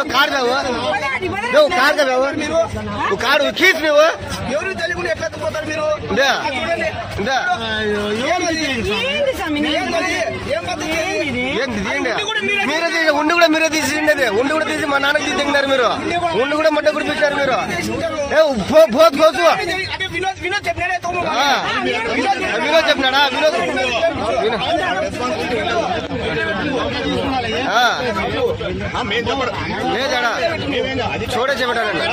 Car car car खींच में ఉండి కూడా మీరే తీసిండేది ఉండి కూడా తీసి మా నాన్నకి తీసినారు మీరు ఉండి కూడా మట్ట కుడిపించారు మీరు పోసు వినోద్ చెప్పినాడా వినోద్ లేదాడా చూడే చెప్పాడండి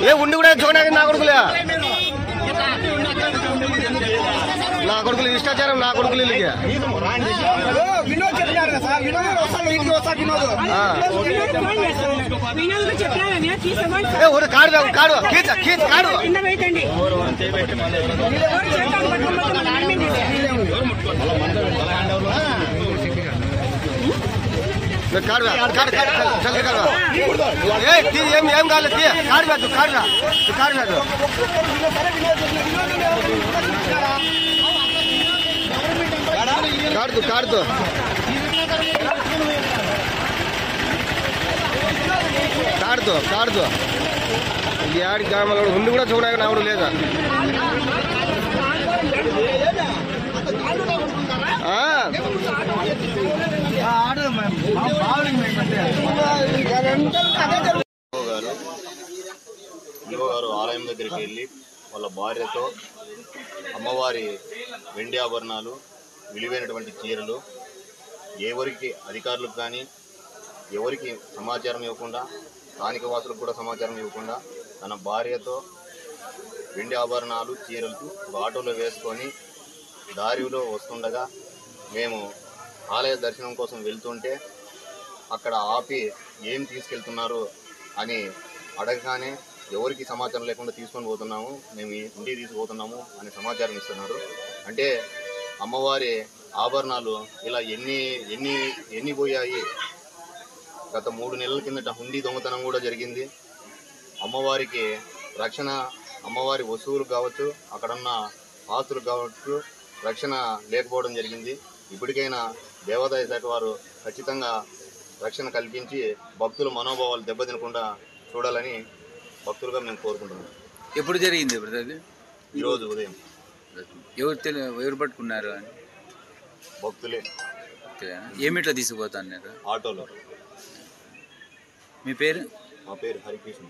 ఏ ఉండి కూడా చూడడానికి నా కొడుకులే నా కొడుకులు ఇష్టాచారం నా కొడుకులు కాడు కాడు కాడు ఏం కాలేదు కాడు కాదు కాడు కాడు కాదు కాడుతూ కాడుతూ కాడుతూ కాడుతూ ఈ ఆడి గ్రామంలో ఉండి కూడా చూడడానికి నావుడు లేదా గారు ఆలయం దగ్గరికి వెళ్ళి వాళ్ళ భార్యతో అమ్మవారి వెండి ఆభరణాలు విలువైనటువంటి చీరలు ఎవరికి అధికారులకు కానీ ఎవరికి సమాచారం ఇవ్వకుండా స్థానిక వాసులకు కూడా సమాచారం ఇవ్వకుండా తన భార్యతో వెండి ఆభరణాలు చీరలు ఒక ఆటోలో వేసుకొని దారిలో వస్తుండగా మేము ఆలయ దర్శనం కోసం వెళ్తుంటే అక్కడ ఆపి ఏం తీసుకెళ్తున్నారు అని అడగగానే ఎవరికి సమాచారం లేకుండా తీసుకొని పోతున్నాము మేము ఇంటికి తీసుకుపోతున్నాము అని సమాచారం ఇస్తున్నారు. అంటే అమ్మవారి ఆభరణాలు ఇలా ఎన్ని పోయాయి. గత 3 నెలల కిందట హుండీ దొంగతనం కూడా జరిగింది. అమ్మవారికి రక్షణ, అమ్మవారి వస్తువులు కావచ్చు, అక్కడున్న ఆస్తులు కావచ్చు, రక్షణ లేకపోవడం జరిగింది. ఇప్పటికైనా దేవాదాయ శాఖ వారు ఖచ్చితంగా రక్షణ కల్పించి భక్తుల మనోభావాలు దెబ్బతినకుండా చూడాలని భక్తులుగా మేము కోరుకుంటున్నాం. ఎప్పుడు జరిగింది బ్రదర్? ఈరోజు ఉదయం. ఎవరు పట్టుకున్నారు అని? భక్తులే. ఏమిట్లా తీసుకుపోతాను? ఆటోలో. మీ పేరు? మా పేరు హరికృష్ణ.